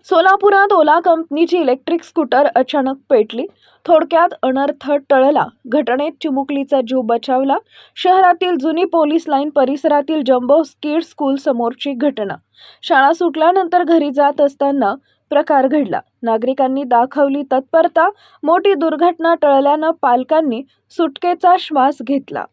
सोलापुरात ओला कंपनीची electric scooter अचानक पेटली. थोडक्यात अनर्थ टळला. घटनेत चिमुकलीचा जीव बचावला. शहरातील जुनी पोलीस लाईन परिसरातील जम्बो किड्स स्कूल समोरची घटना. शाळा सुटल्यानंतर घरी जात असताना प्रकार घडला. नागरिकांनी दाखवली तत्परता. मोठी दुर्घटना टळल्यानं पालकांनी सुटकेचा श्वास घेतला.